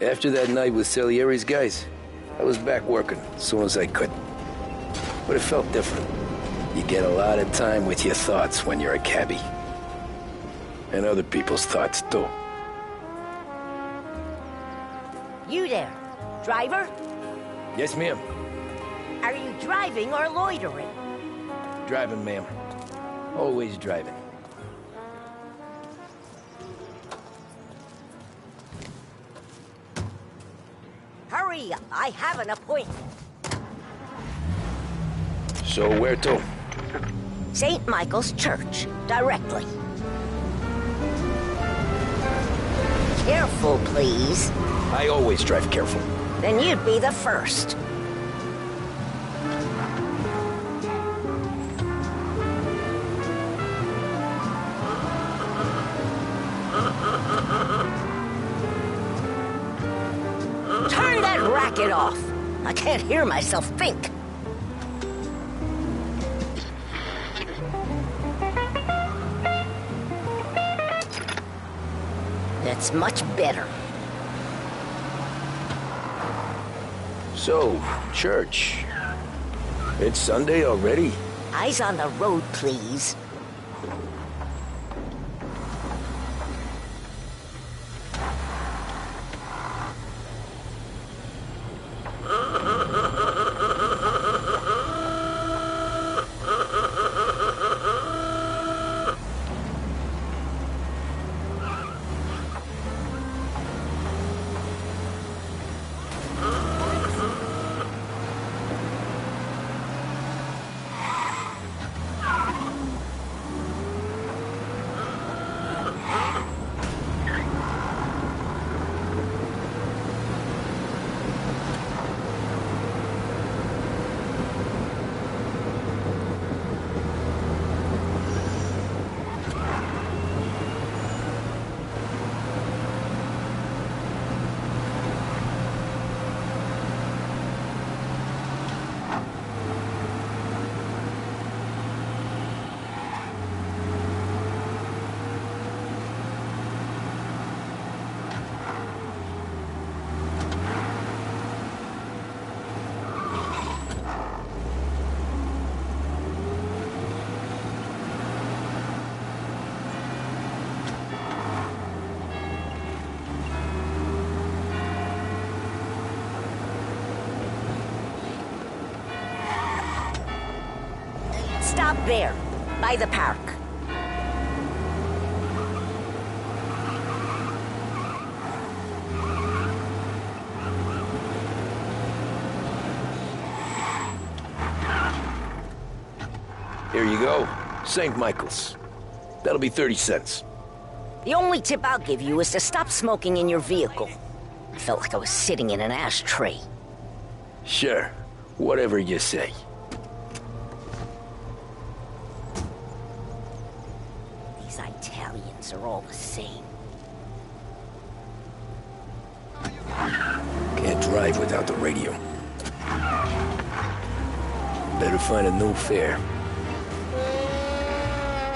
After that night with Salieri's guys, I was back working as soon as I could. But it felt different. You get a lot of time with your thoughts when you're a cabbie. And other people's thoughts, too. You there, driver? Yes, ma'am. Are you driving or loitering? Driving, ma'am. Always driving. Hurry up, I have an appointment. So where to? St. Michael's Church, directly. Careful, please. I always drive careful. Then you'd be the first. Turn that racket off. I can't hear myself think. That's much better. So, church. It's Sunday already? Eyes on the road, please. Stop there, by the park. Here you go. St. Michael's. That'll be 30 cents. The only tip I'll give you is to stop smoking in your vehicle. I felt like I was sitting in an ashtray. Sure. Whatever you say. These Italians are all the same. Can't drive without the radio. Better find a new fare.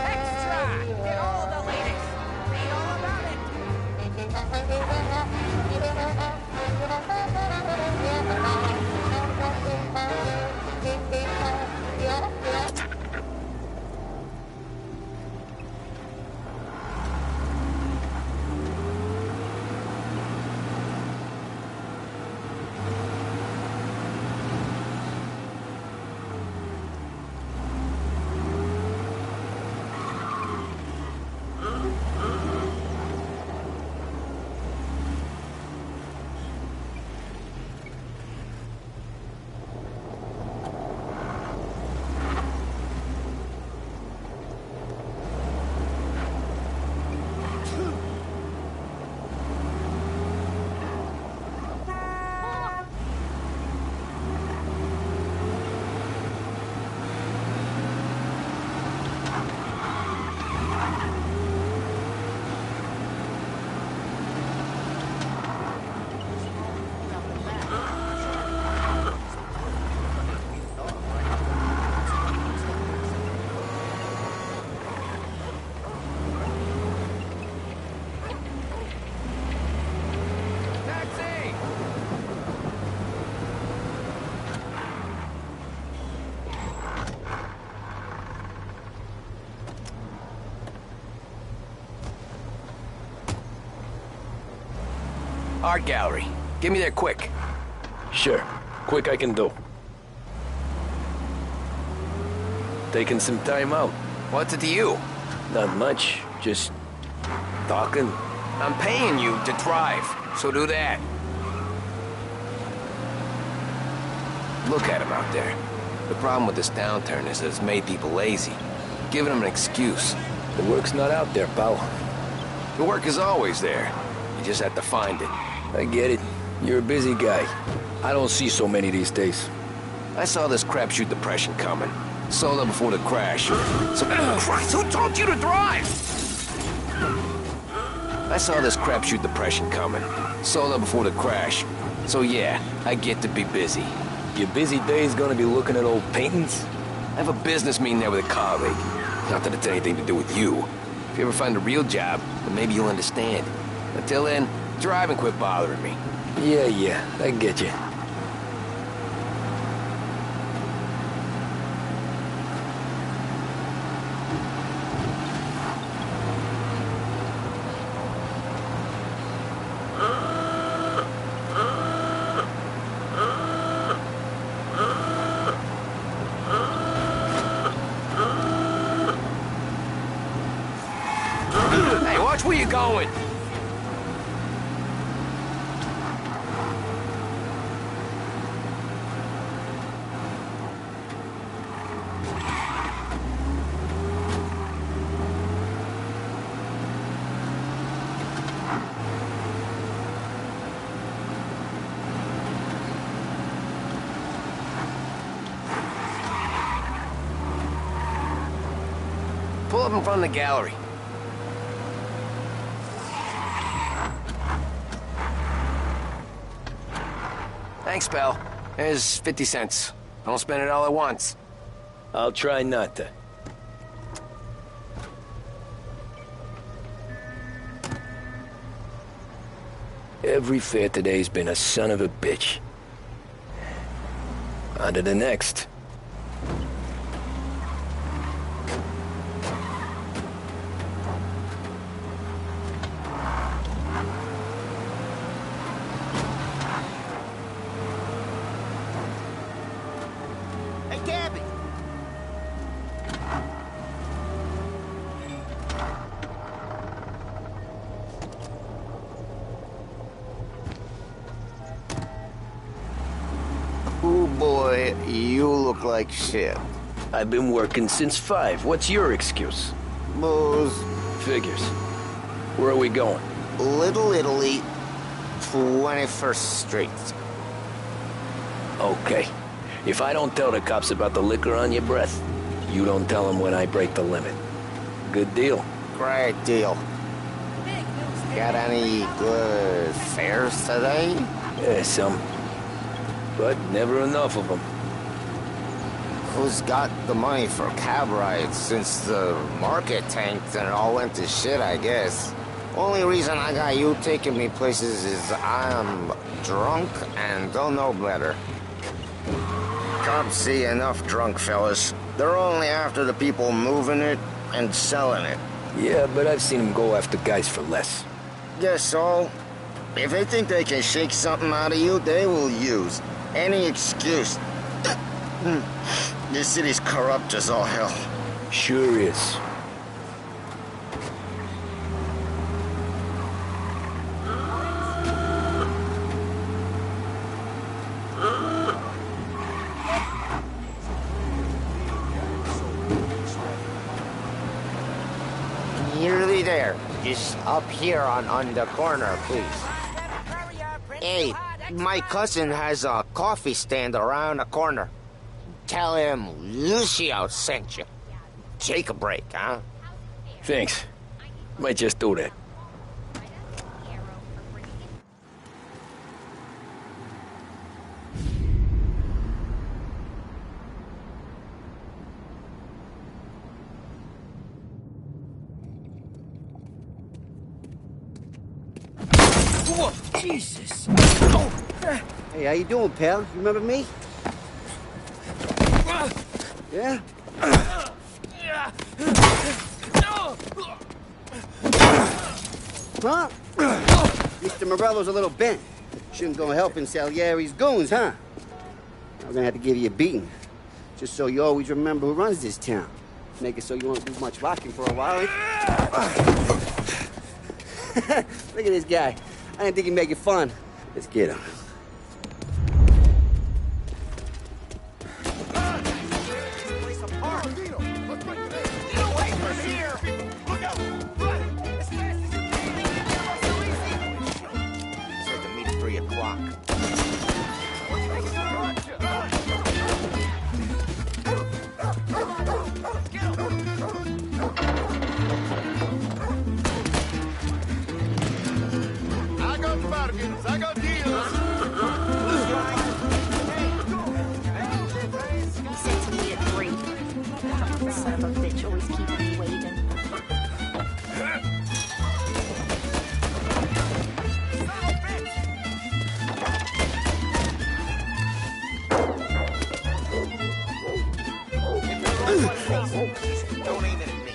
Extra! Get all the latest! Read all about it! Art gallery. Get me there quick. Sure. Quick I can do. Taking some time out. What's it to you? Not much. Just talking. I'm paying you to drive, so do that. Look at him out there. The problem with this downturn is that it's made people lazy. Giving them an excuse. The work's not out there, pal. The work is always there. You just have to find it. I get it. You're a busy guy. I don't see so many these days. I saw this crapshoot depression coming. Sold up before the crash. So, Christ, who told you to drive? I saw this crapshoot depression coming. Sold up before the crash. So yeah, I get to be busy. Your busy day's gonna be looking at old paintings? I have a business meeting there with a colleague. Not that it's anything to do with you. If you ever find a real job, then maybe you'll understand. Until then, drive and quit bothering me. Yeah, I get you. Hey, watch where you're going! Pull up in front of the gallery. Thanks, pal. Here's 50 cents. Don't spend it all at once. I'll try not to. Every fare today's been a son of a bitch. On to the next. Hey, Gabby! Oh boy, you look like shit. I've been working since 5. What's your excuse? Booze, Figures. Where are we going? Little Italy, 21st Street. Okay. If I don't tell the cops about the liquor on your breath, you don't tell them when I break the limit. Good deal. Great deal. Got any good fares today? Yeah, some. But never enough of them. Who's got the money for cab rides since the market tanked and it all went to shit, I guess? Only reason I got you taking me places is I'm drunk and don't know better. Cops see enough drunk fellas. They're only after the people moving it and selling it. Yeah, but I've seen them go after guys for less. Guess so. If they think they can shake something out of you, they will use any excuse. This city's corrupt as all hell. Sure is. Nearly there. Just up here on the corner, please. Hey, my cousin has a coffee stand around the corner. Tell him Lucio sent you. Take a break, huh? Thanks. Might just do that. Whoa, Jesus! Hey, how you doing, pal? You remember me? Yeah? Huh? Mr. Morello's a little bent. Shouldn't go helping Salieri's goons, huh? I'm gonna have to give you a beating. Just so you always remember who runs this town. Make it so you won't do much rocking for a while. Look at this guy. I didn't think he'd make it fun. Let's get him. I got deals. He said to me at 3. Son of a bitch always keeping me waiting. Don't aim it at me.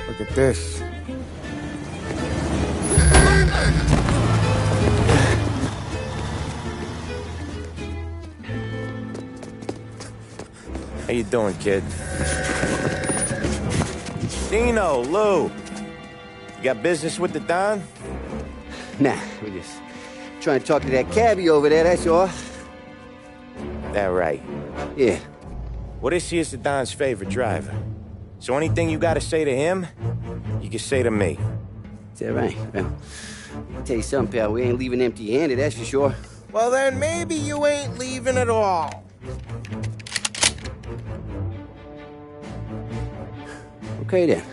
Look at this. How you doing, kid? Dino, Lou. You got business with the Don? Nah, we're just trying to talk to that cabbie over there, that's all. That right. Yeah. Well, this here's the Don's favorite driver. So anything you gotta say to him, you can say to me. Is that right? Well, I'll tell you something, pal. We ain't leaving empty-handed, that's for sure. Well, then maybe you ain't leaving at all. Okay, then.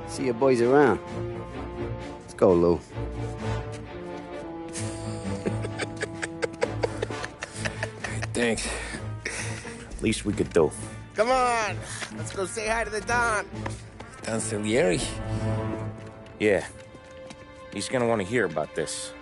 See your boys around. Let's go, Lou. Thanks. Least we could do. Come on, let's go say hi to the Don. Don Salieri? Yeah. He's gonna want to hear about this.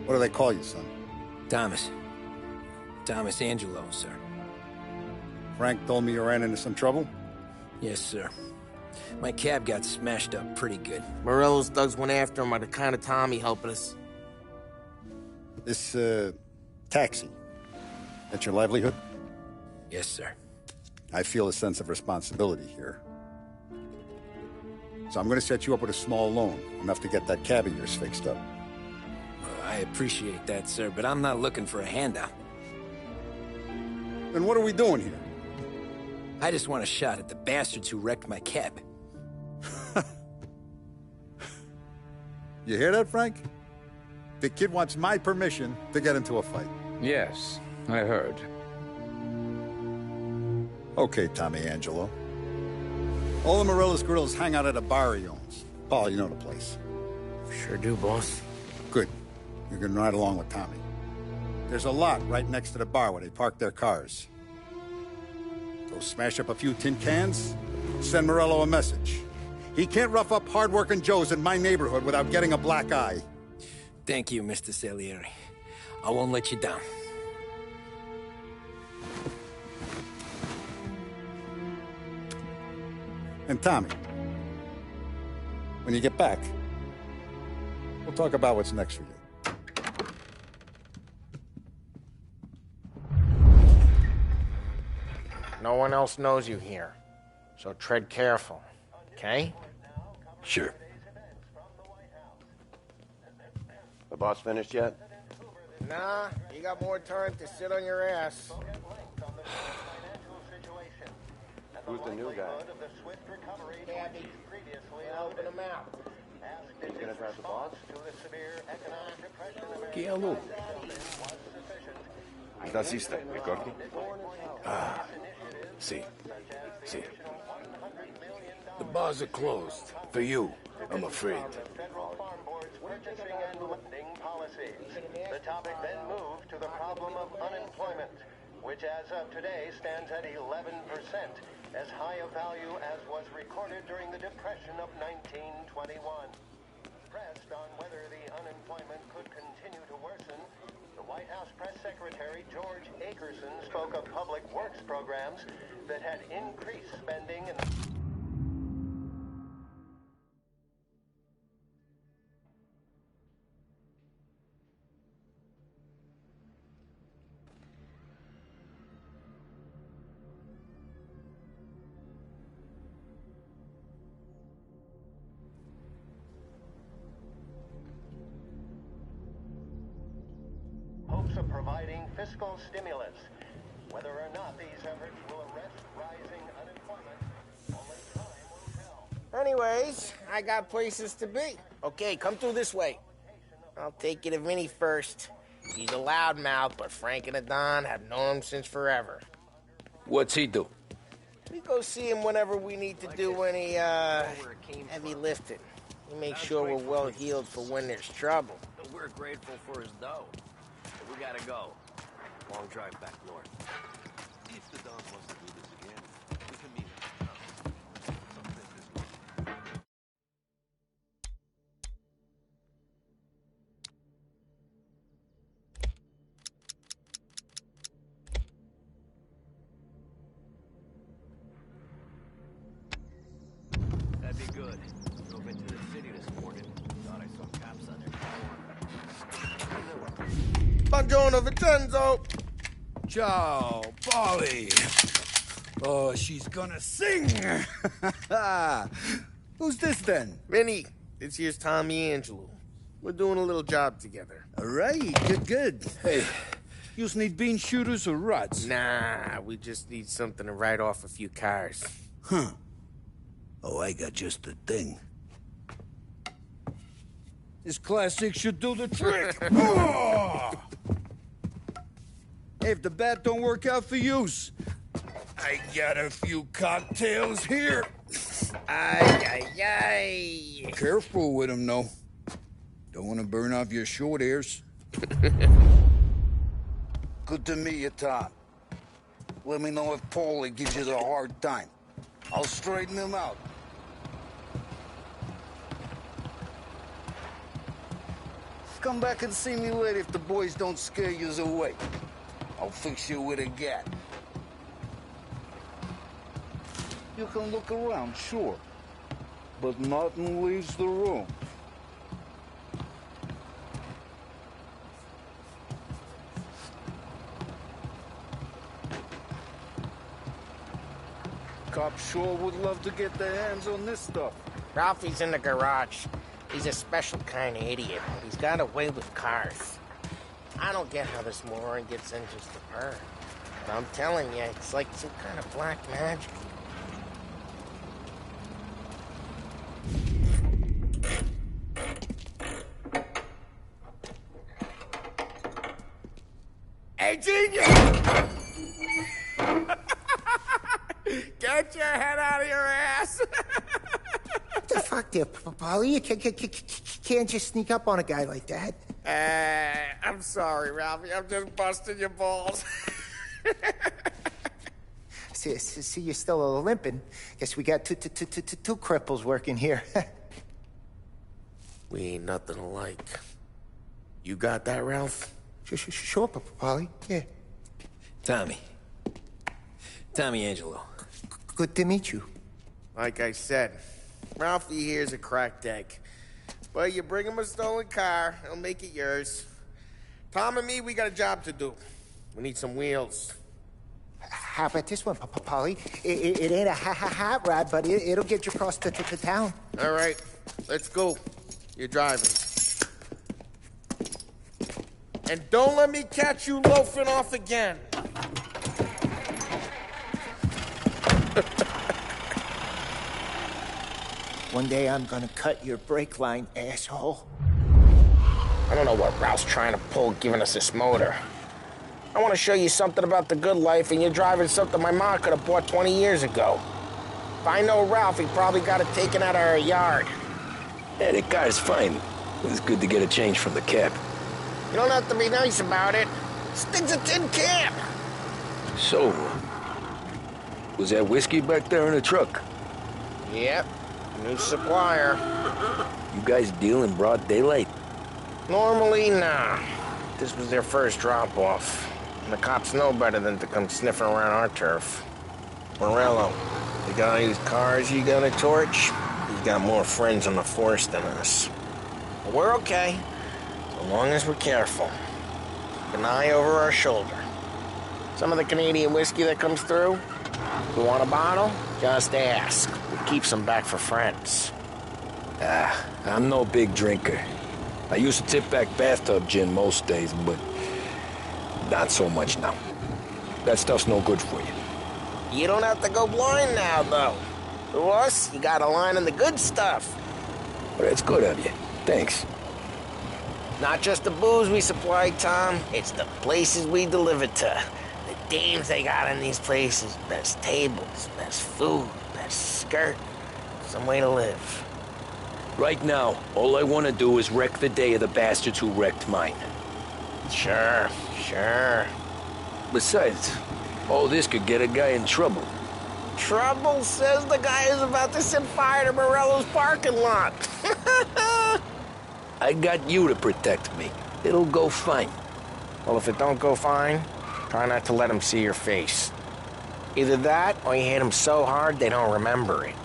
What do they call you, son? Thomas. Thomas Angelo, sir. Frank told me you ran into some trouble? Yes, sir. My cab got smashed up pretty good. Morello's thugs went after him by the kind of Tommy helping us. This, taxi. That's your livelihood? Yes, sir. I feel a sense of responsibility here. So I'm gonna set you up with a small loan, enough to get that cab of yours fixed up. I appreciate that, sir, but I'm not looking for a handout. Then what are we doing here? I just want a shot at the bastards who wrecked my cab. You hear that, Frank? The kid wants my permission to get into a fight. Yes, I heard. Okay, Tommy Angelo. All the Morello's grills hang out at a bar he owns. Paul, you know the place. Sure do, boss. Good. You can ride along with Tommy. There's a lot right next to the bar where they park their cars. Go smash up a few tin cans, send Morello a message. He can't rough up hard-working Joes in my neighborhood without getting a black eye. Thank you, Mr. Salieri. I won't let you down. And Tommy, when you get back, we'll talk about what's next for you. No one else knows you here. So tread careful, okay? Sure. The boss finished yet? Nah, you got more time to sit on your ass. Who's the new guy? Cabby. Open him out. You gonna drive the boss? ¿Qué habló? Naciste, ¿me corto? Ah, sí. Sí. The bars are closed. For you, I'm afraid. The topic then moved to the problem of unemployment, which as of today stands at 11%, as high a value as was recorded during the Depression of 1921. Pressed on whether the unemployment could continue to worsen, the White House Press Secretary George Akerson spoke of public works programs that had increased spending in the... hopes of providing fiscal stimulus. Whether or not these efforts will arrest rising unemployment, only time will tell. Anyways, I got places to be. Okay, come through this way. I'll take you to Vinny first. He's a loudmouth, but Frank and the Don have known him since forever. What's he do? We go see him whenever we need to do any, heavy lifting. We make sure we're well heeled for when there's trouble. We're grateful for his dough. But we gotta go. Long drive back north. If the Don wants to do this again, we can meet him. That'd be good. Drove into the city this morning. Thought I saw cops on their car. Buongiorno, Vincenzo! Ciao, Polly. Oh, she's gonna sing. Who's this then? Vinny, this here's Tommy Angelo. We're doing a little job together. All right, good. Hey, you need bean shooters or rods? Nah, we just need something to write off a few cars. Huh. Oh, I got just the thing. This classic should do the trick. Oh! Hey, if the bat don't work out for yous, I got a few cocktails here. Ay. Careful with them, though. Don't want to burn off your short hairs. Good to meet you, Tom. Let me know if Paulie gives you the hard time. I'll straighten him out. Come back and see me later if the boys don't scare yous away. I'll fix you with a gat. You can look around, sure. But nothing leaves the room. Cops sure would love to get their hands on this stuff. Ralphie's in the garage. He's a special kind of idiot. He's got a way with cars. I don't get how this moron gets engines to burn. But I'm telling you, it's like some kind of black magic. Hey, genius! Get your head out of your ass! What the fuck there, Polly? You can't just sneak up on a guy like that. I'm sorry, Ralphie. I'm just busting your balls. See, you're still limping. Guess we got two cripples working here. We ain't nothing alike. You got that, Ralph? Sure, Polly. Yeah. Tommy Angelo. Good to meet you. Like I said, Ralphie here's a cracked egg. But you bring him a stolen car, he'll make it yours. Tom and me, we got a job to do. We need some wheels. How about this one, Polly? It ain't a hot rod, but it'll get you across to town. All right, let's go. You're driving. And don't let me catch you loafing off again. One day I'm gonna cut your brake line, asshole. I don't know what Ralph's trying to pull giving us this motor. I want to show you something about the good life, and you're driving something my mom could have bought 20 years ago. If I know Ralph, he probably got it taken out of our yard. Yeah, the car's fine. It's good to get a change from the cab. You don't have to be nice about it. This thing's a tin can. So, was that whiskey back there in the truck? Yep, new supplier. You guys deal in broad daylight? Normally, nah. This was their first drop-off. And the cops know better than to come sniffing around our turf. Morello, the guy whose cars you gonna torch, he's got more friends on the force than us. But we're okay, so long as we're careful. Keep an eye over our shoulder. Some of the Canadian whiskey that comes through, if you want a bottle, just ask. We keep some back for friends. I'm no big drinker. I used to tip back bathtub gin most days, but not so much now. That stuff's no good for you. You don't have to go blind now, though. To us, you got a line on the good stuff. Well, that's good of you. Thanks. Not just the booze we supply, Tom. It's the places we deliver to. The dames they got in these places. Best tables, best food, best skirt. Some way to live. Right now, all I want to do is wreck the day of the bastards who wrecked mine. Sure. Besides, all this could get a guy in trouble. Trouble, says the guy who's about to set fire to Morello's parking lot. I got you to protect me. It'll go fine. Well, if it don't go fine, try not to let them see your face. Either that, or you hit them so hard they don't remember it.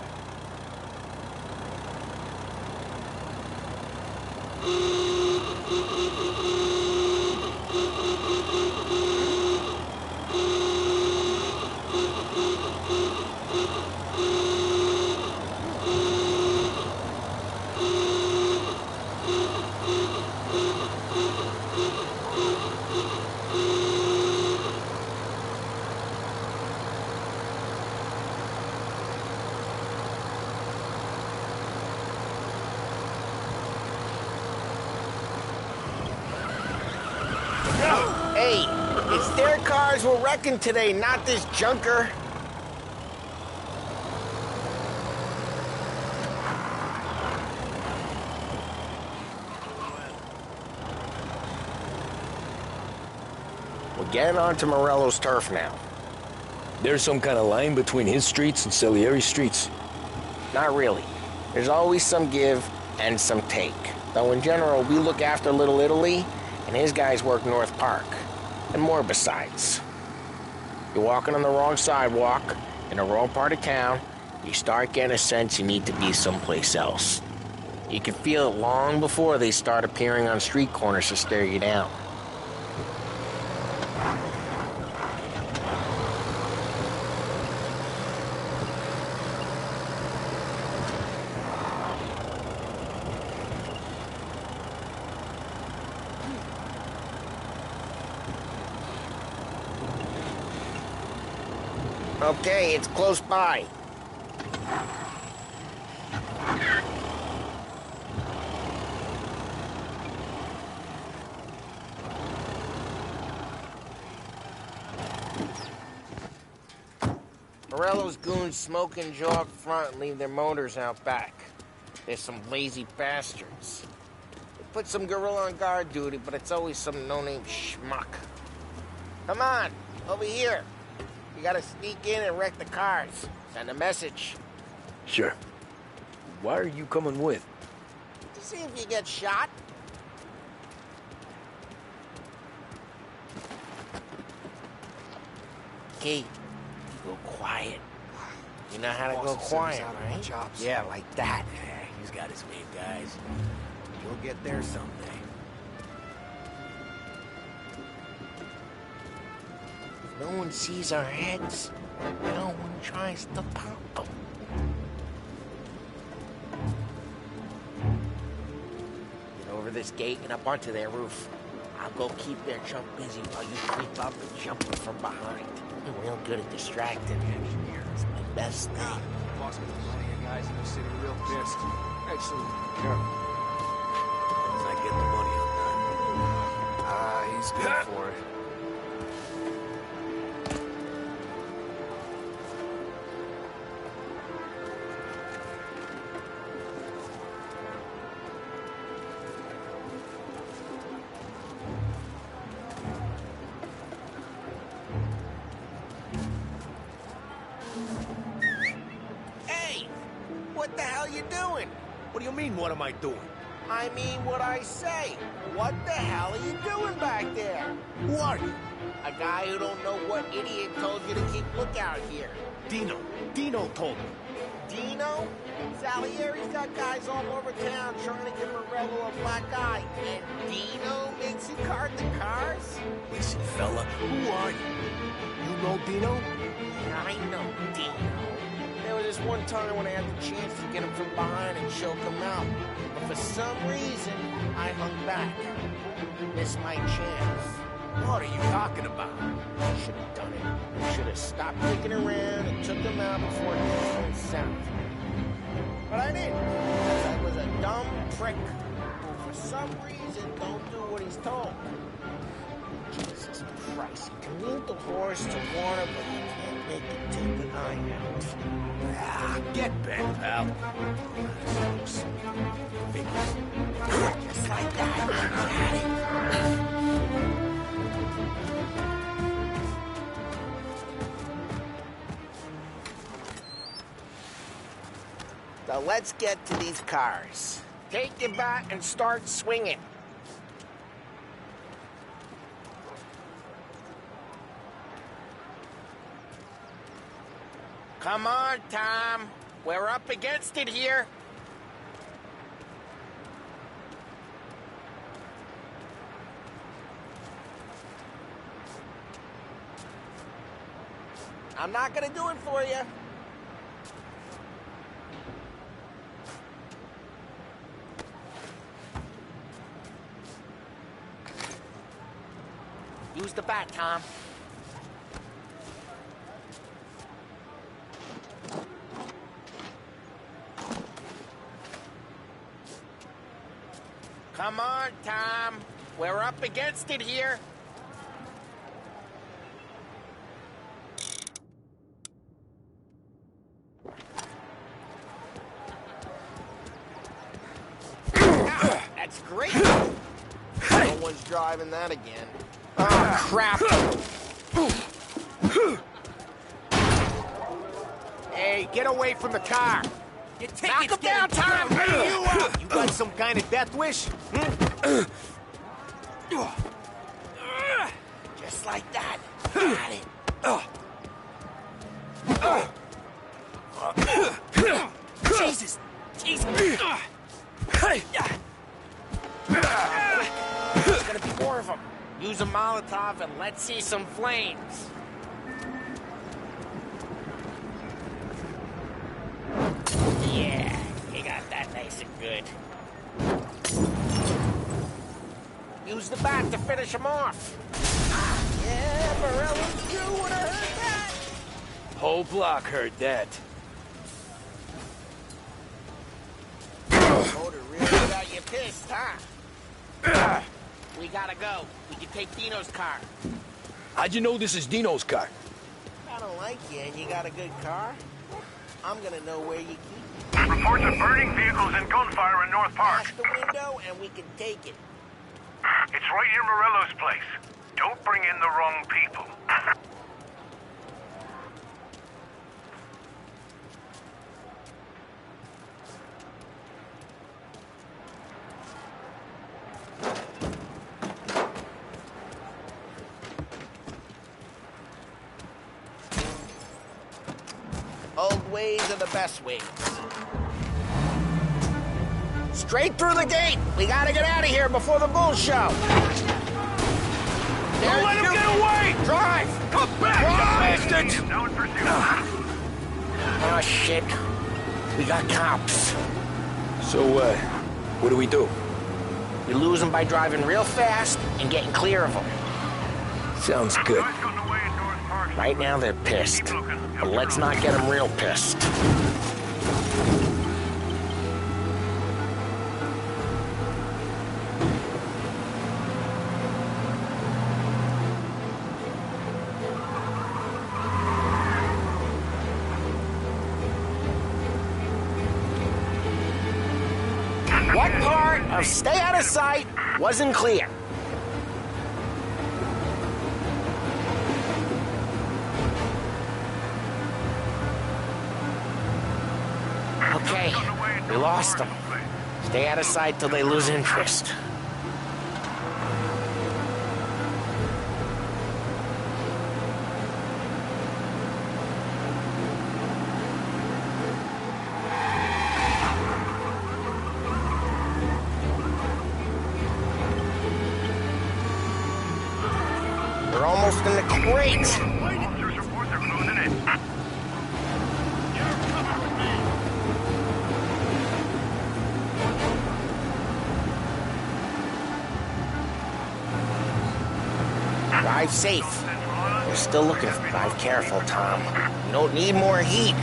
Hey, it's their cars we're wrecking today, not this junker. We're getting onto Morello's turf now. There's some kind of line between his streets and Salieri's streets? Not really. There's always some give and some take. Though in general, we look after Little Italy, and his guys work North Park. And more besides. You're walking on the wrong sidewalk, in the wrong part of town, you start getting a sense you need to be someplace else. You can feel it long before they start appearing on street corners to stare you down. Okay, it's close by. Morello's goons smoke and jog front and leave their motors out back. They're some lazy bastards. They put some gorilla on guard duty, but it's always some no-name schmuck. Come on, over here. You gotta sneak in and wreck the cars. Send a message. Sure. Why are you coming with? To see if you get shot. Key, go quiet. You know how to go quiet, right? Yeah, like that. Yeah, he's got his main guys. You'll get there someday. No one sees our heads. No one tries to pop them. Get over this gate and up onto their roof. I'll go keep their chump busy while you creep up and jump them from behind. I'm real good at distracting. It's my best thing. Boss got plenty of guys in the city real pissed. Actually, careful. As I get the money on that. He's good for it. What the hell you doing? What do you mean, what am I doing? I mean what I say. What the hell are you doing back there? Who are you? A guy who don't know what idiot told you to keep lookout here. Dino. Dino told me. Dino? Salieri's got guys all over town trying to give Morello a black eye. And Dino makes you card the cars? Listen, fella, who are you? You know Dino? Yeah, I know Dino. There was this one time when I had the chance to get him from behind and choke him out. But for some reason, I hung back. Missed my chance. What are you talking about? I should have done it. I should have stopped dicking around and took him out before things went south. But I didn't, because I was a dumb prick who for some reason don't do what he's told. Jesus Christ, you can lead the horse to water, but you can't make it take the eye out. Ah, get bent, pal. Just like that, got it. So let's get to these cars. Take your bat and start swinging. Come on, Tom. We're up against it here. I'm not gonna do it for you. Use the bat, Tom. Come on, Tom. We're up against it here. That's great. No one's driving that again. Oh, crap. Hey, get away from the car. Knock him down, Tom! You up! You got some kind of death wish? Just like that. Got it. Jesus! Jesus! There's gonna be more of them. Use a Molotov and let's see some flames. Yeah, you got that nice and good. Use the bat to finish him off. Yeah, Morello's crew would have heard that. Whole block heard that. Motor really got you pissed, huh? We gotta go. We can take Dino's car. How'd you know this is Dino's car? I don't like you and you got a good car. I'm gonna know where you keep it. Reports of burning vehicles and gunfire in North Park. Past the window and we can take it. It's right near Morello's place. Don't bring in the wrong people. Old ways are the best ways. Straight through the gate! We gotta get out of here before the bull show! Don't let him get away! Drive! Come back! shit! Oh, shit. We got cops. So, what do we do? We lose them by driving real fast and getting clear of them. Sounds good. Right now they're pissed, but let's not get them real pissed. What part of stay out of sight wasn't clear? Okay, we lost them. Stay out of sight till they lose interest. We're almost in the crate. Officers report they're closing in. Drive safe. They're still looking. Drive careful, Tom. You don't need more heat.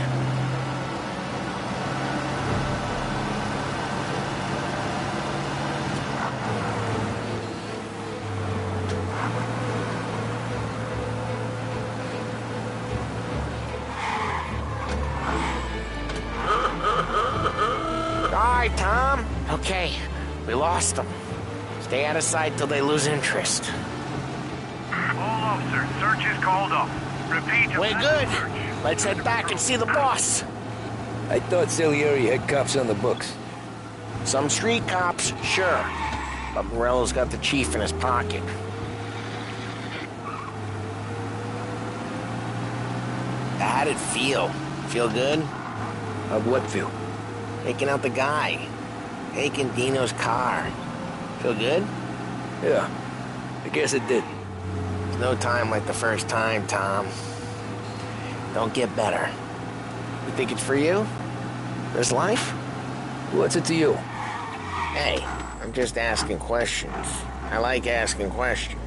All right, Tom. Okay, we lost them. Stay out of sight till they lose interest. All officers, search is called off. Repeat. We're good. Let's head back and see the boss. I thought Salieri had cops on the books. Some street cops, sure. But Morello's got the chief in his pocket. How'd it feel? Feel good? How'd what feel? Taking out the guy. Taking Dino's car. Feel good? Yeah, I guess it did. There's no time like the first time, Tom. Don't get better. You think it's for you? This life? What's it to you? Hey, I'm just asking questions. I like asking questions.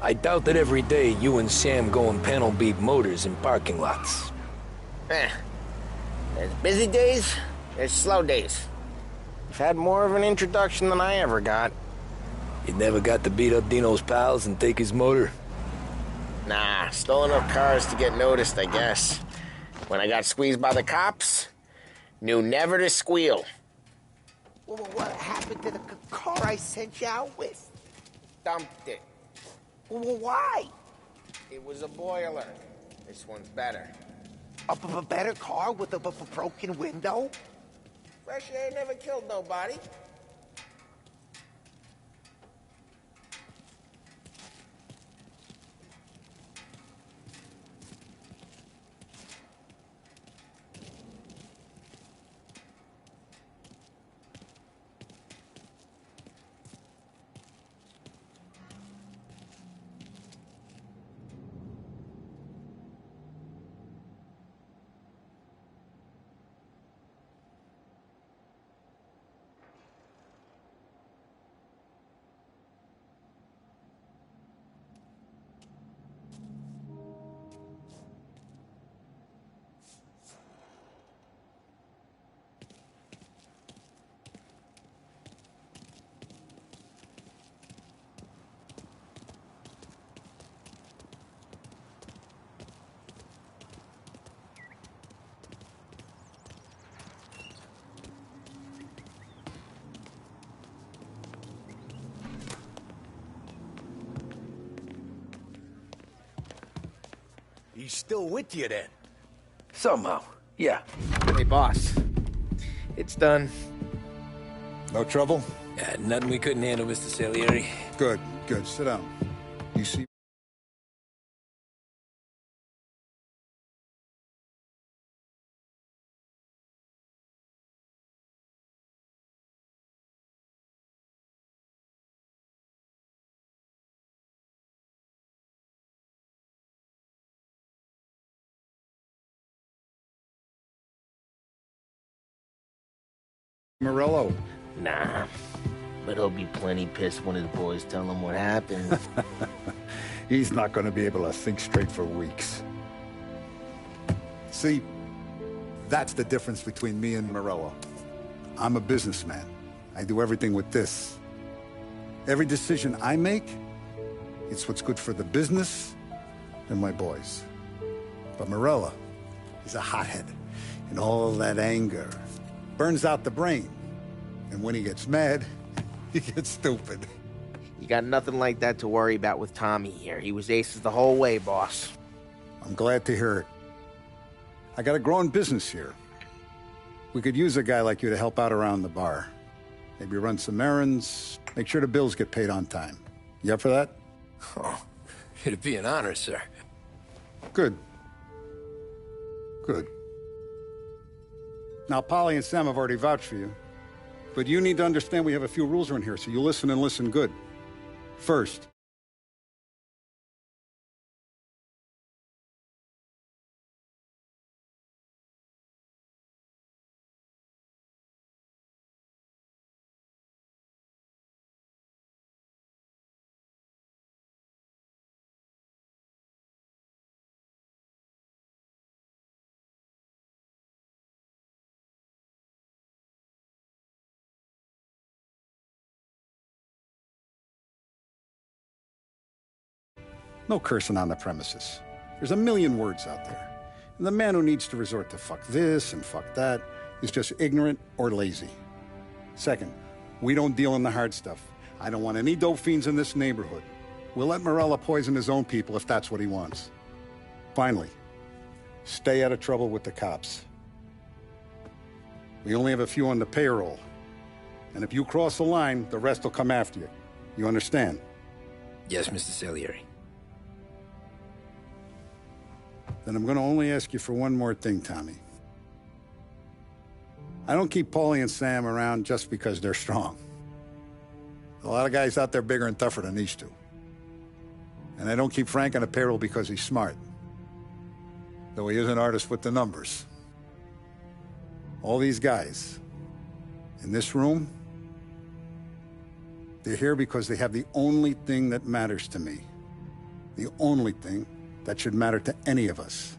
I doubt that every day you and Sam go and panel beat motors in parking lots. There's busy days, there's slow days. You've had more of an introduction than I ever got. You never got to beat up Dino's pals and take his motor? Nah, stole enough cars to get noticed, I guess. When I got squeezed by the cops, knew never to squeal. Well, what happened to the car I sent you out with? Dumped it. Well, why? It was a boiler. This one's better. A better car with a broken window? Fresh air never killed nobody. He's still with you then? Somehow, yeah. Hey, boss. It's done. No trouble? Yeah, nothing we couldn't handle, Mr. Salieri. Good, good. Sit down. You see... Morello. Nah. But he'll be plenty pissed when his boys tell him what happened. He's not going to be able to think straight for weeks. See, that's the difference between me and Morello. I'm a businessman. I do everything with this. Every decision I make, it's what's good for the business and my boys. But Morello is a hothead, and all that anger burns out the brain. And when he gets mad, he gets stupid. You got nothing like that to worry about with Tommy here. He was aces the whole way, boss. I'm glad to hear it. I got a growing business here. We could use a guy like you to help out around the bar. Maybe run some errands, make sure the bills get paid on time. You up for that? Oh, it'd be an honor, sir. Good. Good. Now, Polly and Sam have already vouched for you. But you need to understand we have a few rules around here, so you listen and listen good. First, no cursing on the premises. There's a million words out there. And the man who needs to resort to fuck this and fuck that is just ignorant or lazy. Second, we don't deal in the hard stuff. I don't want any dope fiends in this neighborhood. We'll let Morello poison his own people if that's what he wants. Finally, stay out of trouble with the cops. We only have a few on the payroll. And if you cross the line, the rest will come after you. You understand? Yes, Mr. Salieri. Then I'm going to only ask you for one more thing, Tommy. I don't keep Paulie and Sam around just because they're strong. A lot of guys out there bigger and tougher than these two. And I don't keep Frank on the payroll because he's smart. Though he is an artist with the numbers. All these guys in this room, they're here because they have the only thing that matters to me. The only thing that should matter to any of us.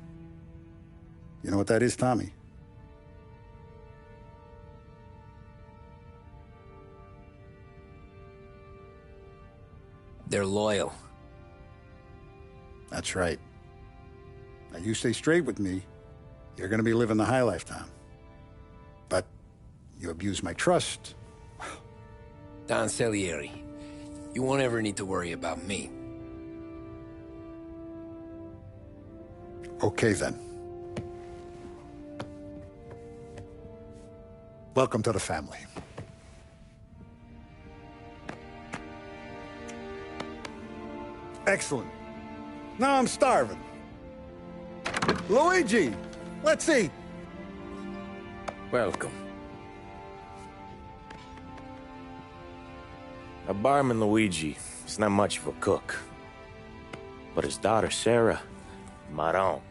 You know what that is, Tommy? They're loyal. That's right. Now, you stay straight with me, you're gonna be living the high life, Tom. But you abuse my trust. Don Salieri, you won't ever need to worry about me. Okay, then. Welcome to the family. Excellent. Now I'm starving. Luigi, let's eat. Welcome. A barman, Luigi, is not much of a cook. But his daughter, Sarah, Maron.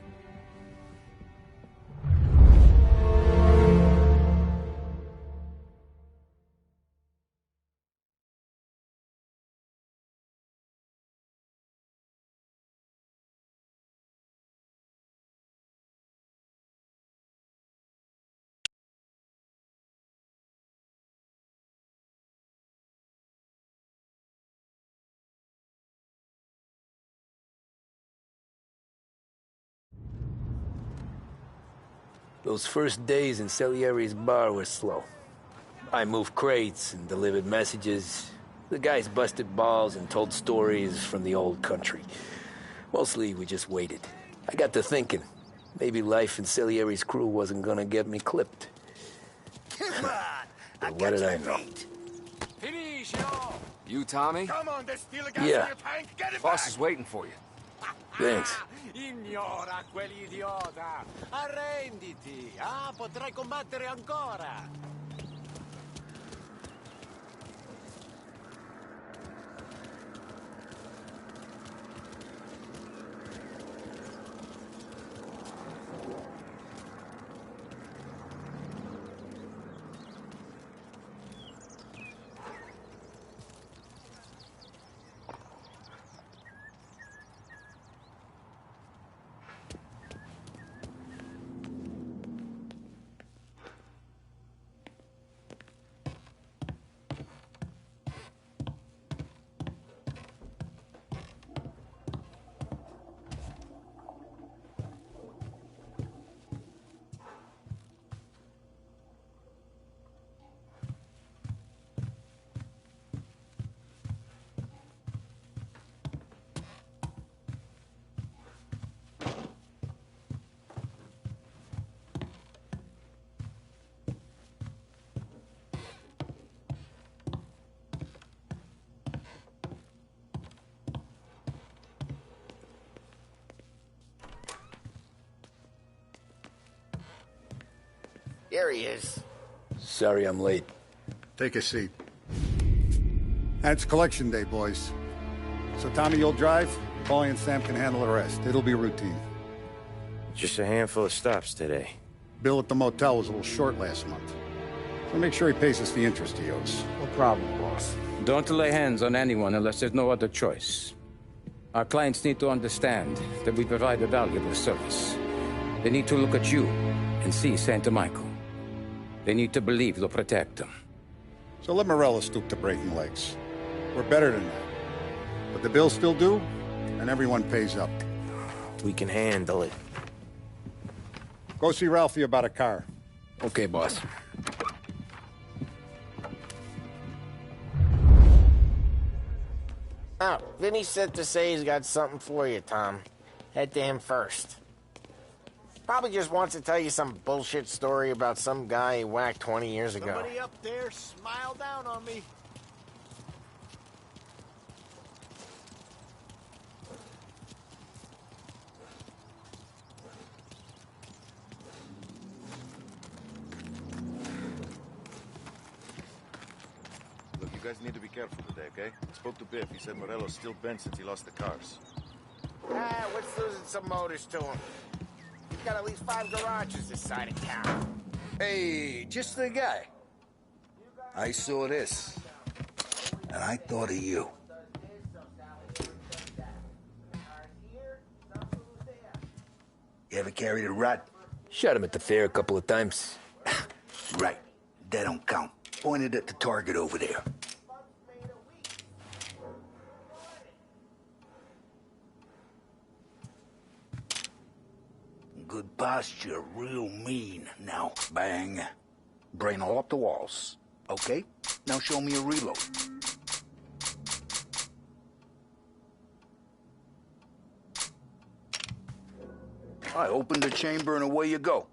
Those first days in Salieri's bar were slow. I moved crates and delivered messages. The guys busted balls and told stories from the old country. Mostly, we just waited. I got to thinking, maybe life in Salieri's crew wasn't gonna get me clipped. Come on! But what did I know? You, Tommy? Come on, there's still a gas Yeah. in your tank. Get it Boss back! is waiting for you. Thanks. Ignora quell'idiota! Arrenditi! Ah, potrai combattere ancora! Here he is. Sorry I'm late. Take a seat. And it's collection day, boys. So Tommy, you'll drive. Paulie and Sam can handle the rest. It'll be routine. Just a handful of stops today. Bill at the motel was a little short last month. So make sure he pays us the interest he owes. No problem, boss. Don't lay hands on anyone unless there's no other choice. Our clients need to understand that we provide a valuable service. They need to look at you and see Santa Michael. They need to believe you'll protect them. So let Morello stoop to breaking legs. We're better than that. But the bill's still due, and everyone pays up. We can handle it. Go see Ralphie about a car. Okay, boss. Oh, Vinny said to say he's got something for you, Tom. Head to him first. Probably just wants to tell you some bullshit story about some guy he whacked 20 years ago. Somebody up there smile down on me. Look, you guys need to be careful today, okay? I spoke to Biff. He said Morello's still bent since he lost the cars. Ah, what's losing some motors to him? He's got at least 5 garages this side of town. Hey, just the guy. I saw this, and I thought of you. You ever carried a rat? Shot him at the fair a couple of times. Right. That don't count. Pointed at the target over there. Good posture, real mean. Now, bang. Brain all up the walls. Okay? Now show me a reload. I opened the chamber and away you go.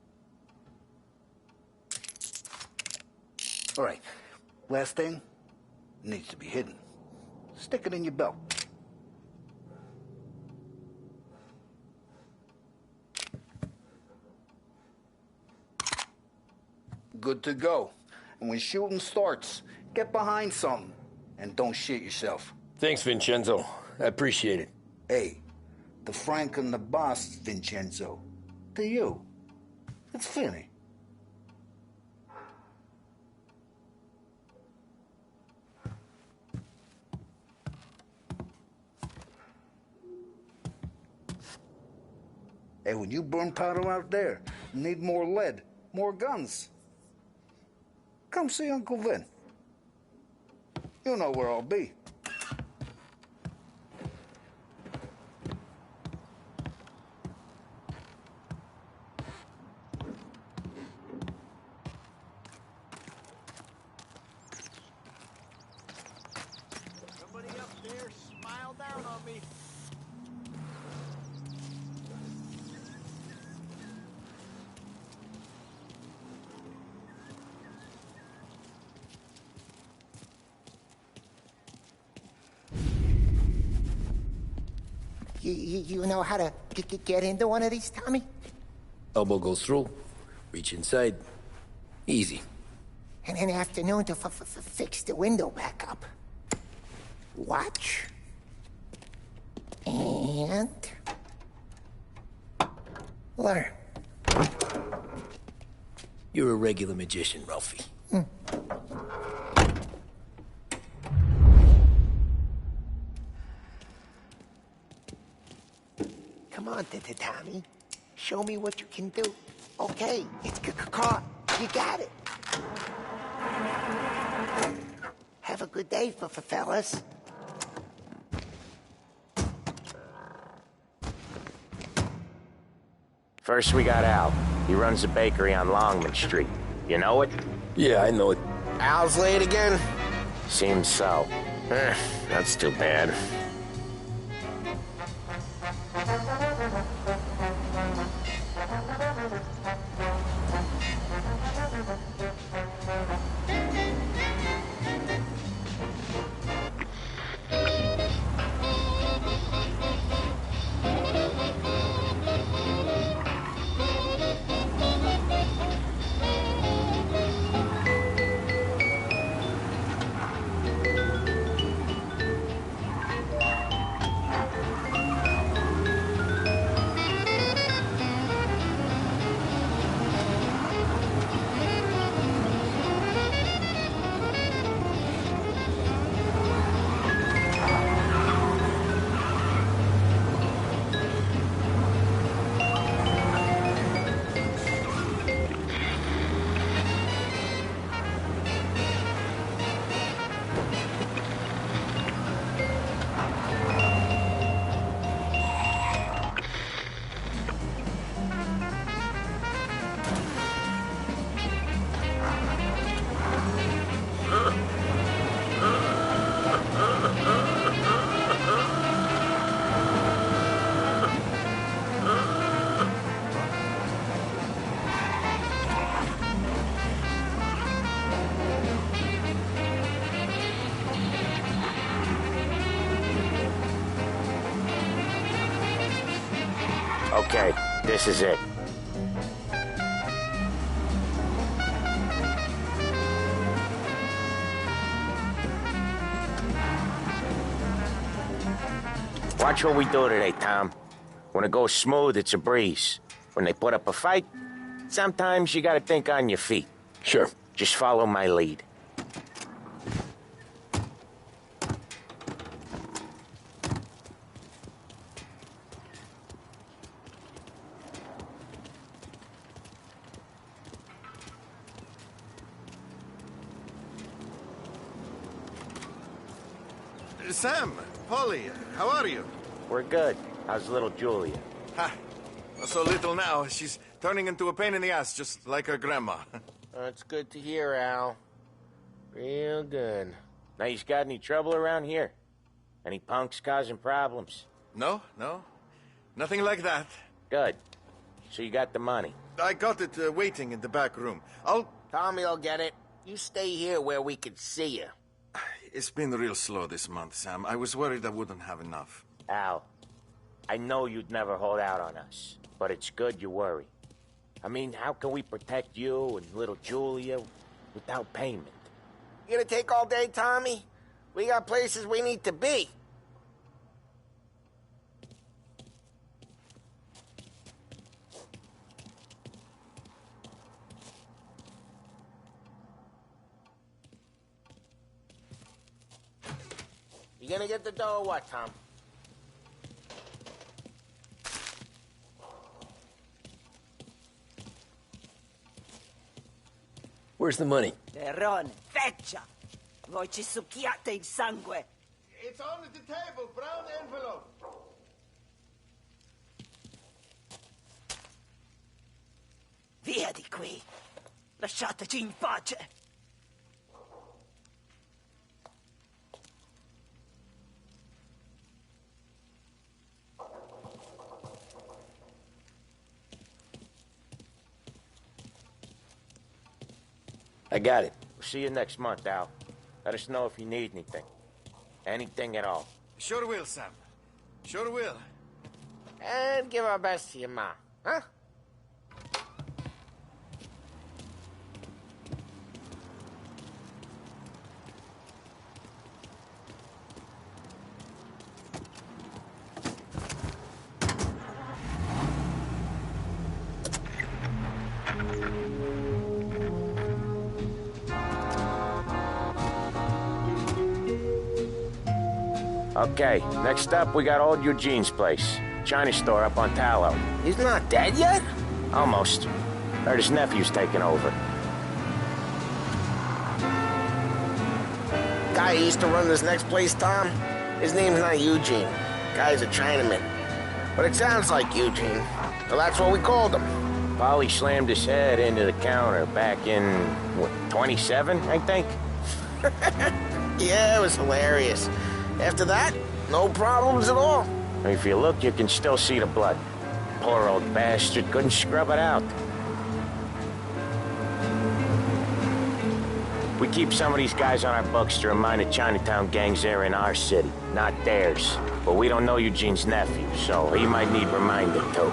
All right. Last thing. Needs to be hidden. Stick it in your belt. Good to go. And when shooting starts, get behind something. And don't shit yourself. Thanks, Vincenzo. I appreciate it. Hey, the Frank and the boss, Vincenzo. To you. It's Finny. Hey, when you burn powder out there, you need more lead, more guns. Come see Uncle Vin. You know where I'll be. Somebody up there smile down on me. You know how to get into one of these, Tommy? Elbow goes through. Reach inside. Easy. And an afternoon to fix the window back up. Watch. And... learn. You're a regular magician, Ralphie. Come on, Tommy. Show me what you can do. Okay, it's caught. You got it. Have a good day, fellas. First we got Al. He runs a bakery on Longman Street. You know it? Yeah, I know it. Al's late again? Seems so. That's too bad. Okay, this is it. Watch what we do today, Tom. When it goes smooth, it's a breeze. When they put up a fight, sometimes you gotta think on your feet. Sure. Just follow my lead. Sam, Polly, how are you? We're good. How's little Julia? Ha! So little now, she's turning into a pain in the ass, just like her grandma. That's good to hear, Al. Real good. Now, you got any trouble around here? Any punks causing problems? No. Nothing like that. Good. So you got the money? I got it waiting in the back room. Tommy will get it. You stay here where we can see you. It's been real slow this month, Sam. I was worried I wouldn't have enough. Al, I know you'd never hold out on us, but it's good you worry. I mean, how can we protect you and little Julia without payment? You gonna take all day, Tommy? We got places we need to be. You gonna get the dough or what, Tom? Where's the money? Terrone, feccia! Voi ci succhiate il sangue! It's on the table, brown envelope. Via di qui! Lasciateci in pace! I got it. We'll see you next month, Al. Let us know if you need anything. Anything at all. Sure will, Sam. Sure will. And give our best to your ma, huh? Okay, next up, we got old Eugene's place. China store up on Tallow. He's not dead yet? Almost. Heard his nephew's taking over. Guy who used to run this next place, Tom? His name's not Eugene. Guy's a Chinaman. But it sounds like Eugene. So that's what we called him. Polly slammed his head into the counter back in, what, 27, I think? Yeah, it was hilarious. After that, no problems at all. If you look, you can still see the blood. Poor old bastard couldn't scrub it out. We keep some of these guys on our books to remind the Chinatown gangs they're in our city, not theirs. But we don't know Eugene's nephew, so he might need reminding too.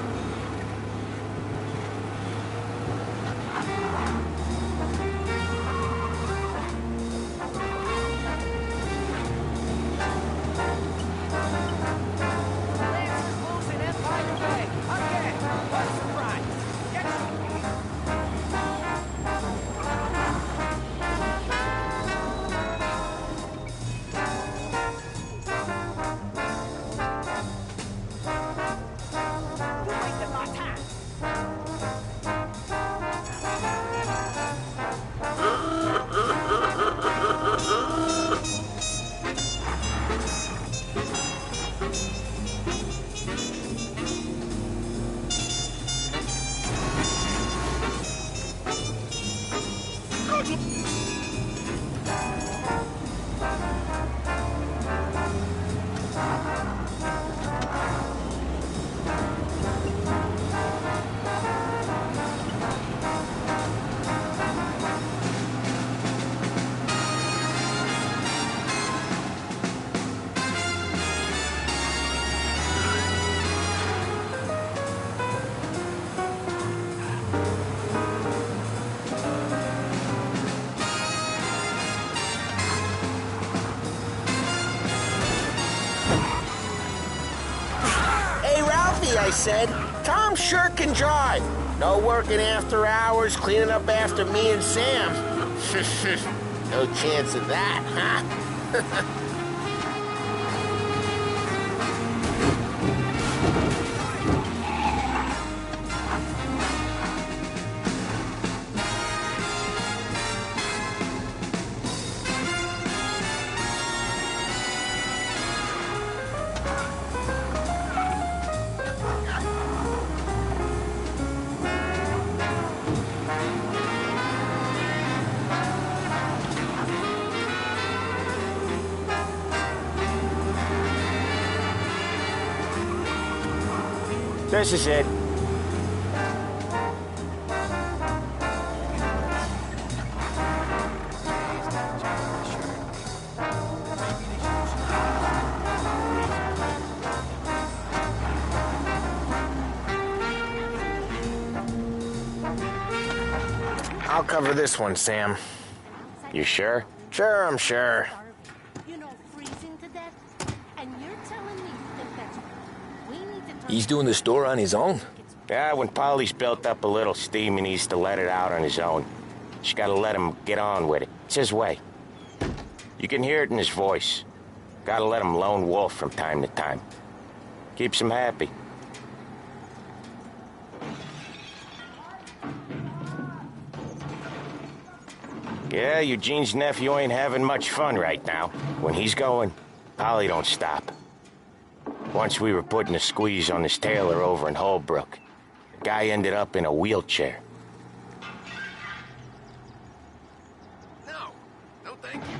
said, Tom sure can drive. No working after hours, cleaning up after me and Sam. No chance of that, huh? This is it. I'll cover this one, Sam. You sure? Sure, I'm sure. You know, freezing to death, and you're telling me that we need to turn... He's doing the store on his own? Yeah, when Polly's built up a little steam, he needs to let it out on his own. Just gotta let him get on with it. It's his way. You can hear it in his voice. Gotta let him lone wolf from time to time. Keeps him happy. Yeah, Eugene's nephew ain't having much fun right now. When he's going, Polly don't stop. Once we were putting a squeeze on this tailor over in Holbrook. The guy ended up in a wheelchair. No, thank you.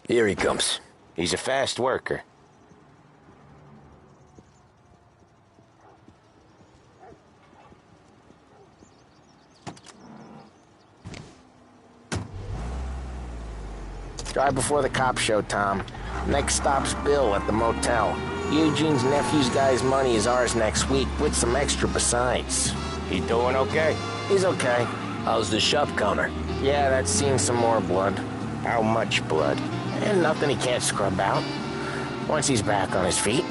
Here he comes. He's a fast worker. Drive before the cops show, Tom. Next stop's Bill at the motel. Eugene's nephew's guy's money is ours next week, with some extra besides. He doing okay? He's okay. How's the shop counter? Yeah, that's seen some more blood. How much blood? And nothing he can't scrub out. Once he's back on his feet.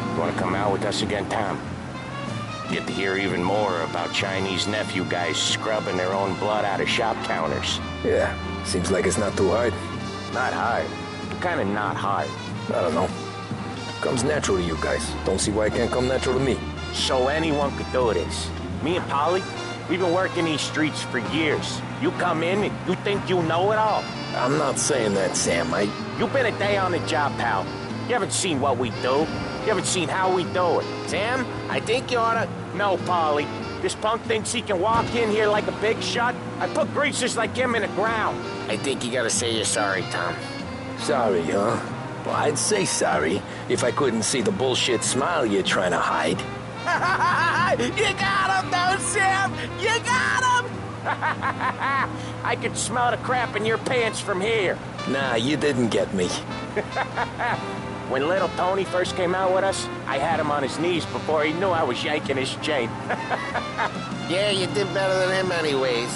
You wanna come out with us again, Tom? Get to hear even more about Chinese nephew guys scrubbing their own blood out of shop counters. Yeah, seems like it's not too hard. Not hard. Kinda not hard. I don't know. Comes natural to you guys. Don't see why it can't come natural to me. So anyone could do this. Me and Polly, we've been working these streets for years. You come in and you think you know it all. I'm not saying that, Sam. You've been a day on the job, pal. You haven't seen what we do. You haven't seen how we do it. Sam, I think you oughta... No, Polly. This punk thinks he can walk in here like a big shot. I put greasers like him in the ground. I think you gotta say you're sorry, Tom. Sorry, huh? Well, I'd say sorry if I couldn't see the bullshit smile you're trying to hide. You got him, though, Sam! You got him! I could smell the crap in your pants from here. Nah, you didn't get me. When little Tony first came out with us, I had him on his knees before he knew I was yanking his chain. Yeah, you did better than him anyways.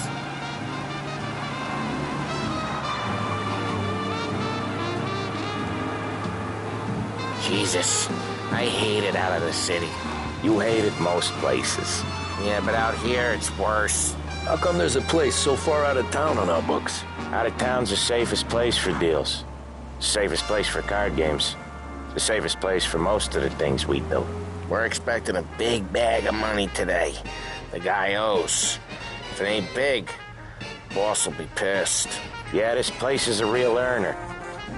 Jesus, I hate it out of the city. You hate it most places. Yeah, but out here it's worse. How come there's a place so far out of town on our books? Out of town's the safest place for deals. Safest place for card games. The safest place for most of the things we do. We're expecting a big bag of money today. The guy owes. If it ain't big, boss will be pissed. Yeah, this place is a real earner.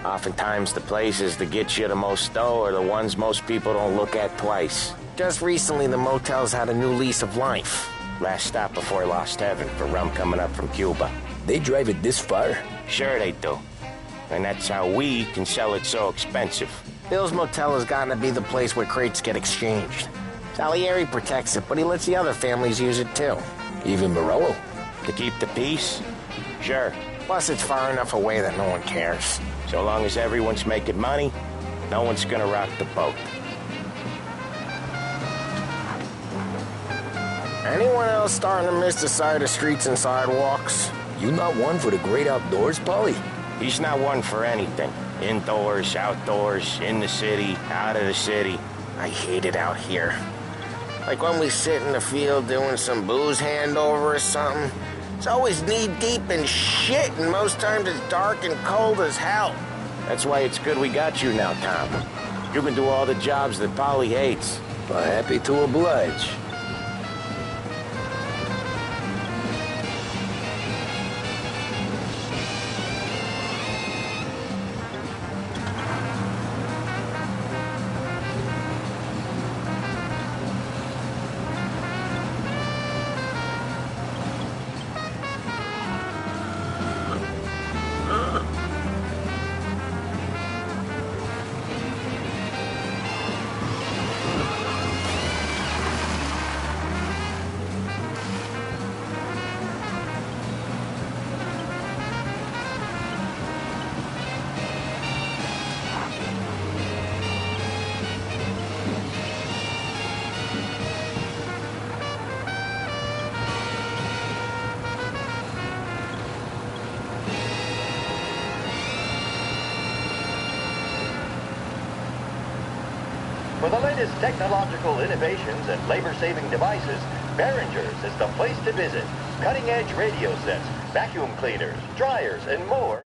Oftentimes the places that get you the most dough are the ones most people don't look at twice. Just recently, the motel's had a new lease of life. Last stop before Lost Heaven for rum coming up from Cuba. They drive it this far? Sure they do. And that's how we can sell it so expensive. Bill's Motel has gotten to be the place where crates get exchanged. Salieri protects it, but he lets the other families use it too. Even Morello? To keep the peace? Sure. Plus, it's far enough away that no one cares. So long as everyone's making money, no one's gonna rock the boat. Anyone else starting to miss the side of streets and sidewalks? You not one for the great outdoors, Polly? He's not one for anything. Indoors, outdoors, in the city, out of the city. I hate it out here. Like when we sit in the field doing some booze handover or something. It's always knee-deep in shit, and most times it's dark and cold as hell. That's why it's good we got you now, Tom. You can do all the jobs that Polly hates. Well, happy to oblige. For the latest technological innovations and labor-saving devices, Behringer's is the place to visit. Cutting-edge radio sets, vacuum cleaners, dryers, and more.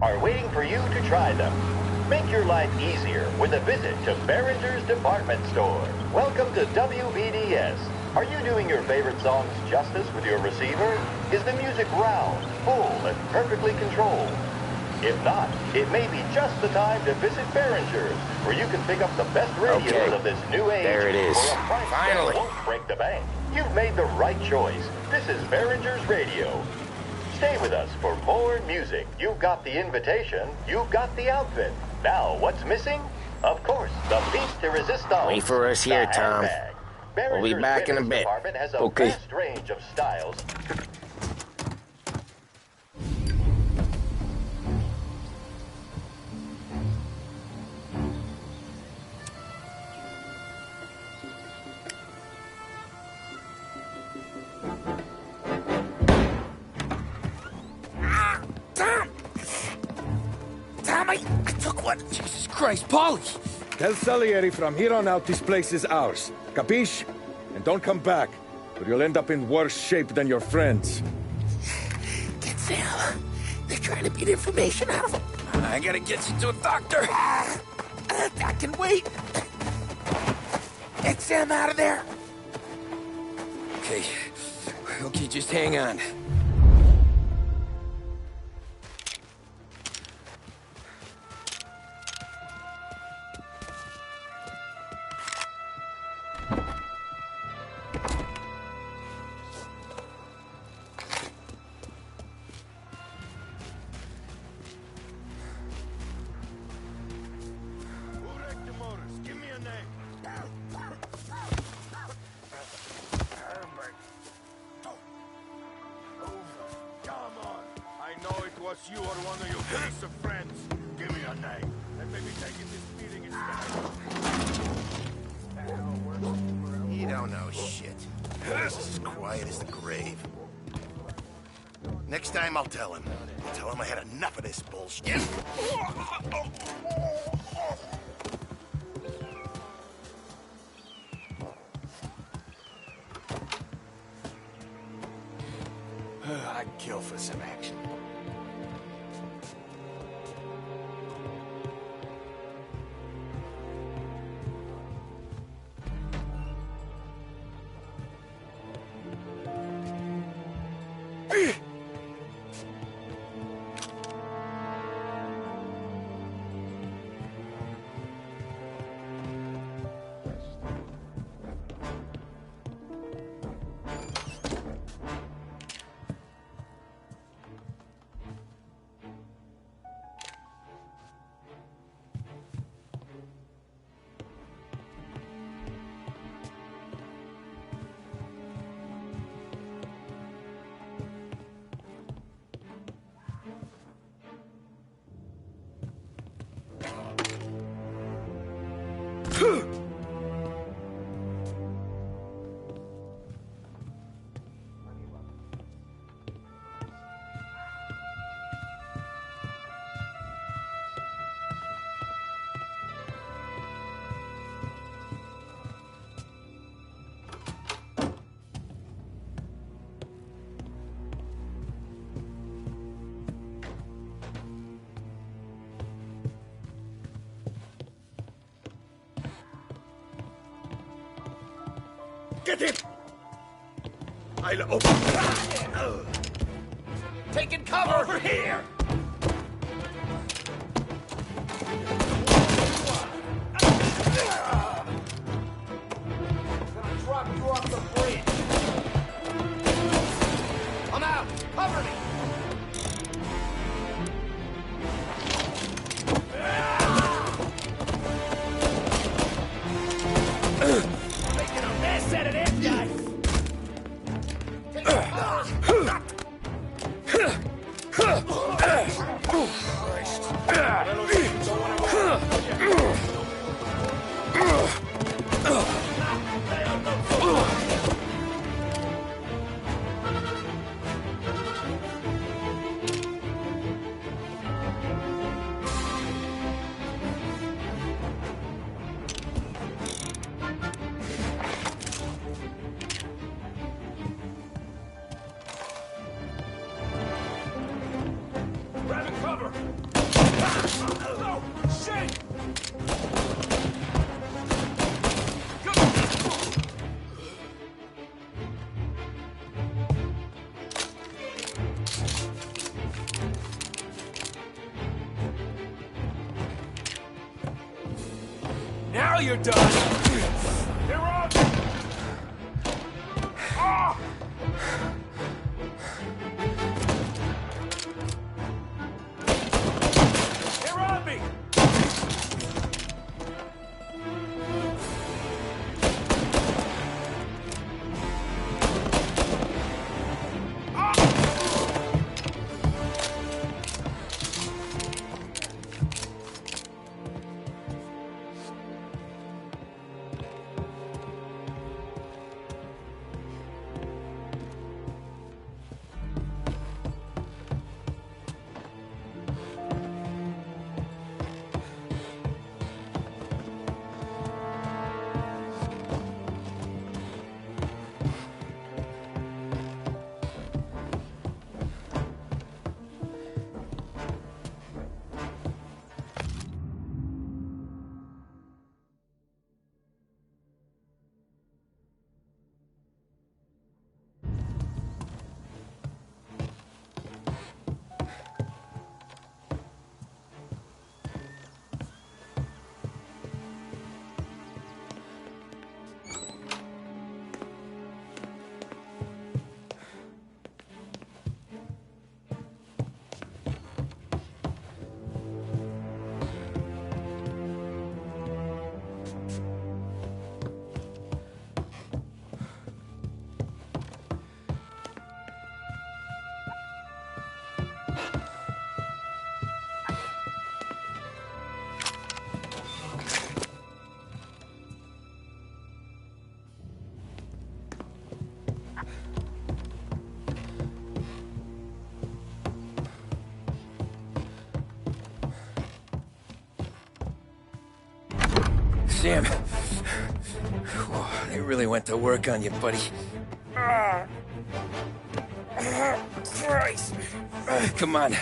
Are waiting for you to try them. Make your life easier with a visit to Behringer's Department Store. Welcome to WBDS. Are you doing your favorite songs justice with your receiver? Is the music round, full, and perfectly controlled? If not, it may be just the time to visit Behringer's, where you can pick up the best radios of this new age there it is. for a price that won't break the bank. You've made the right choice. This is Behringer's Radio. Stay with us for more music. You've got the invitation, you've got the outfit. Now, what's missing? Of course, the piece de resistance. Wait for us here, Tom. We'll be back in a bit. Has a vast range of styles. I took one. Jesus Christ, Polly! Tell Salieri from here on out this place is ours. Capiche? And don't come back, or you'll end up in worse shape than your friends. Get Sam. They're trying to beat information out of him. I gotta get you to a doctor. I can wait. Get Sam out of there. Okay. Okay, just hang on. You or one of your piece of friends. Give me a name, and maybe taking this meeting instead. You don't know shit. This is as quiet as the grave. Next time I'll tell him. I'll tell him I had enough of this bullshit. I'd kill for some action. Get him! I'll open. Taking cover! Over here! Gonna drop you off the bridge. I'm out. Cover me. Making a mess out of this guy. Grabbing cover! Oh, shit! Now you're done. They're on! Ah! They're on me! Sam. They really went to work on you, buddy. Christ. Come on.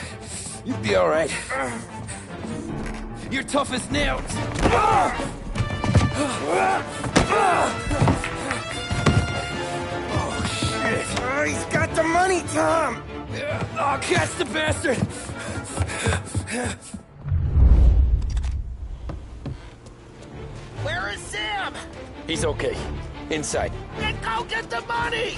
You'll be all right. You're tough as nails. Oh, shit. Oh, he's got the money, Tom. Oh, catch the bastard. Where is Sam? He's okay. Inside. Then go get the money!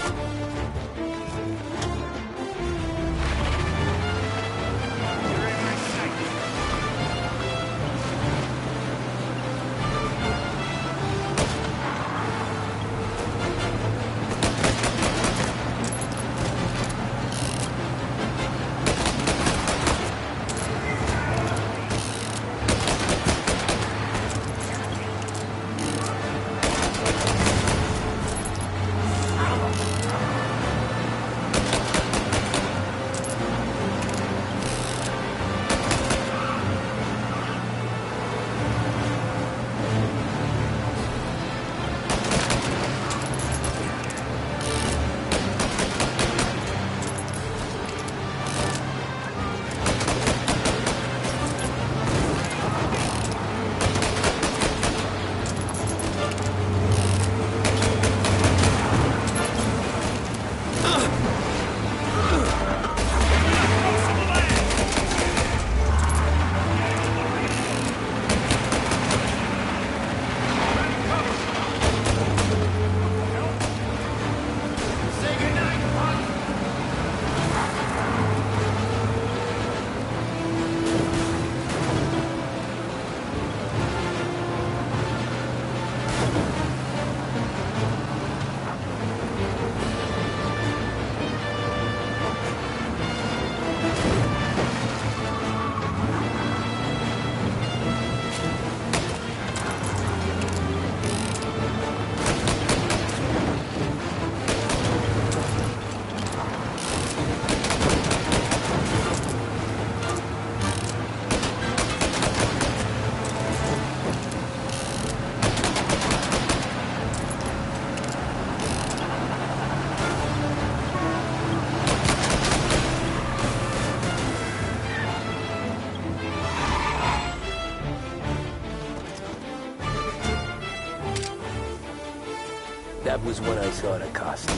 That was when I saw the costume.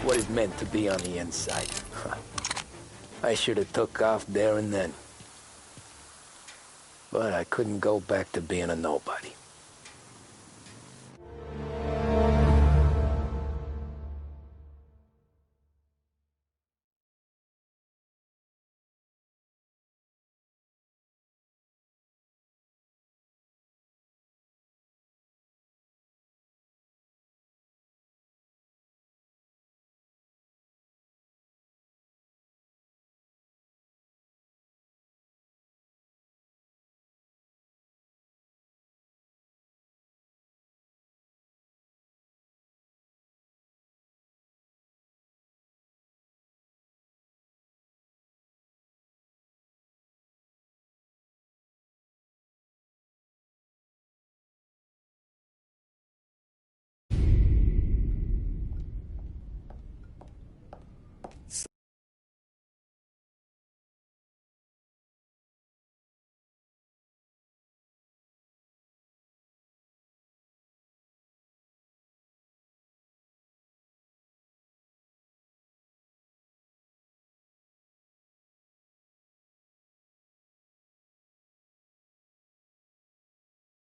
What it meant to be on the inside. I should have took off there and then. But I couldn't go back to being a nobody.